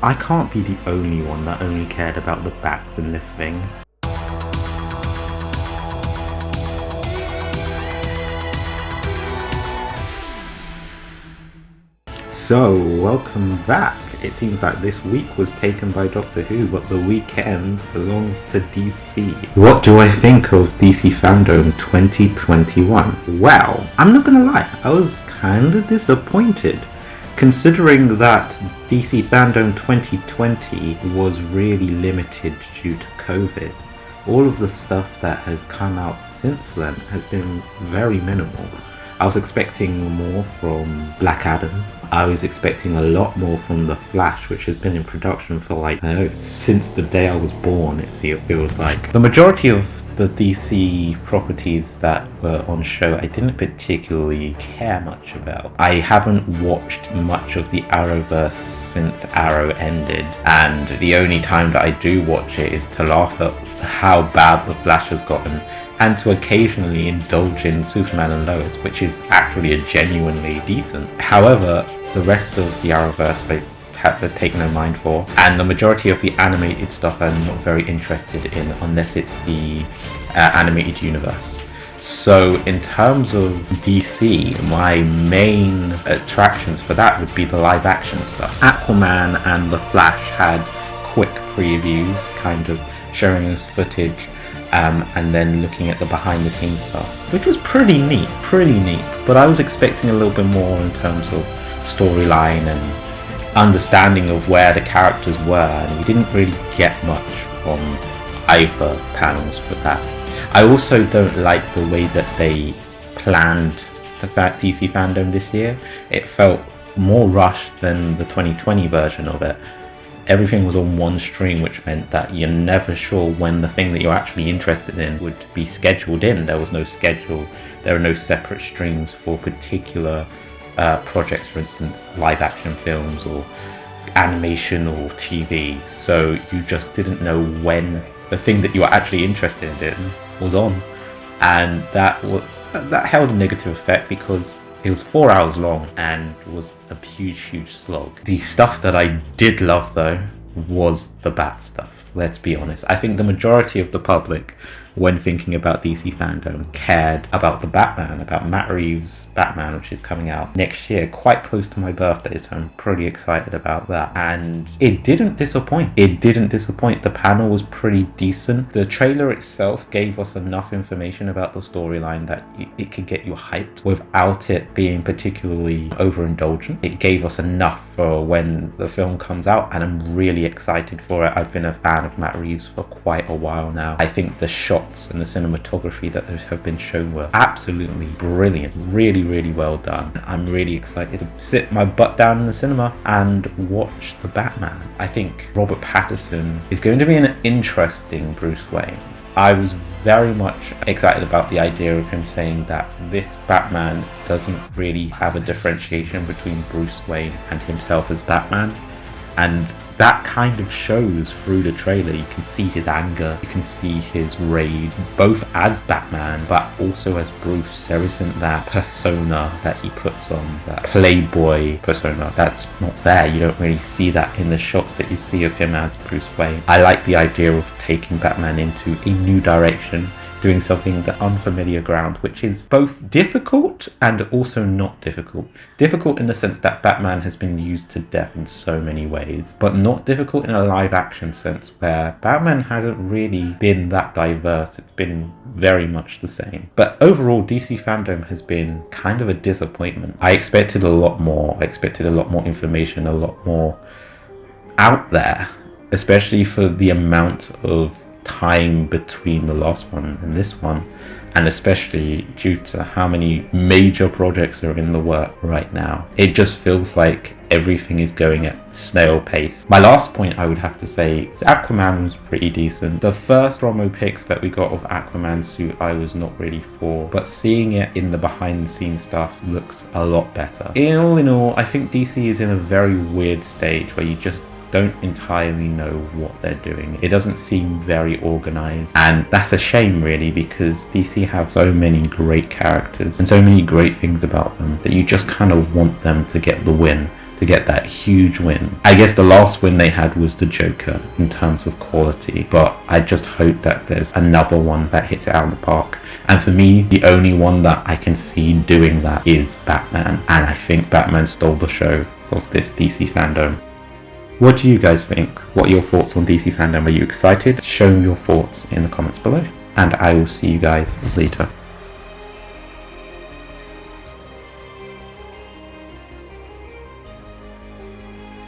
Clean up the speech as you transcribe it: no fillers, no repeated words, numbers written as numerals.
I can't be the only one that only cared about the bats in this thing. So, welcome back. It seems like this week was taken by Doctor Who, but the weekend belongs to DC. What do I think of DC Fandome 2021? Well, I'm not gonna lie, I was kinda disappointed, considering that DC Fandome 2020 was really limited due to COVID. All of the stuff that has come out since then has been very minimal. I was expecting more from Black Adam. I was expecting a lot more from The Flash, which has been in production for like, I don't know, since the day I was born, it feels like. The majority of the DC properties that were on show, I didn't particularly care much about. I haven't watched much of the Arrowverse since Arrow ended, and the only time that I do watch it is to laugh at how bad The Flash has gotten, and to occasionally indulge in Superman and Lois, which is actually a genuinely decent. However, the rest of the Arrowverse I had to take no mind for, and the majority of the animated stuff I'm not very interested in unless it's the animated universe. So in terms of DC, my main attractions for that would be the live action stuff. Aquaman and The Flash had quick previews, kind of showing us footage, and then looking at the behind the scenes stuff, which was pretty neat, but I was expecting a little bit more in terms of storyline and understanding of where the characters were, and we didn't really get much from either panels for that. I also don't like the way that they planned the DC Fandome this year. It felt more rushed than the 2020 version of it. Everything was on one stream, which meant that you're never sure when the thing that you're actually interested in would be scheduled in. There was no schedule. There are no separate streams for particular projects, for instance, live action films or animation or TV. So you just didn't know when the thing that you were actually interested in was on. And that held a negative effect because it was 4 hours long and was a huge slog. The stuff that I did love though was the Bat stuff. Let's be honest. I think the majority of the public, when thinking about DC Fandome, cared about the Batman, about Matt Reeves' Batman, which is coming out next year, quite close to my birthday, so I'm pretty excited about that. And it didn't disappoint. The panel was pretty decent. The trailer itself gave us enough information about the storyline that it could get you hyped without it being particularly overindulgent. It gave us enough for when the film comes out, and I'm really excited for it. I've been a fan of Matt Reeves for quite a while now. I think the shots and the cinematography that have been shown were absolutely brilliant, really well done. I'm really excited to sit my butt down in the cinema and watch the Batman. I think Robert Pattinson is going to be an interesting Bruce Wayne. I was very much excited about the idea of him saying that this Batman doesn't really have a differentiation between Bruce Wayne and himself as Batman, and that kind of shows through the trailer. You can see his anger, you can see his rage, both as Batman but also as Bruce. There isn't that persona that he puts on, that playboy persona. That's not there. You don't really see that in the shots that you see of him as Bruce Wayne. I like the idea of taking Batman into a new direction, doing something the unfamiliar ground, which is both difficult and also not difficult. Difficult in the sense that Batman has been used to death in so many ways, but not difficult in a live action sense where Batman hasn't really been that diverse. It's been very much the same. But overall, DC Fandome has been kind of a disappointment. I expected a lot more. I expected a lot more information, a lot more out there, especially for the amount of time between the last one and this one, and especially due to how many major projects are in the work right now. It just feels like everything is going at snail pace. My last point I would have to say is Aquaman was pretty decent. The first promo pics that we got of Aquaman's suit I was not really for, but seeing it in the behind the scenes stuff looks a lot better. In all, I think DC is in a very weird stage where you just don't entirely know what they're doing. It doesn't seem very organized, and that's a shame really, because DC have so many great characters and so many great things about them that you just kind of want them to get the win, to get that huge win. I guess the last win they had was the Joker in terms of quality, but I just hope that there's another one that hits it out of the park. And for me, the only one that I can see doing that is Batman, and I think Batman stole the show of this DC Fandome. What do you guys think? What are your thoughts on DC Fandome? Are you excited? Show me your thoughts in the comments below, and I will see you guys later.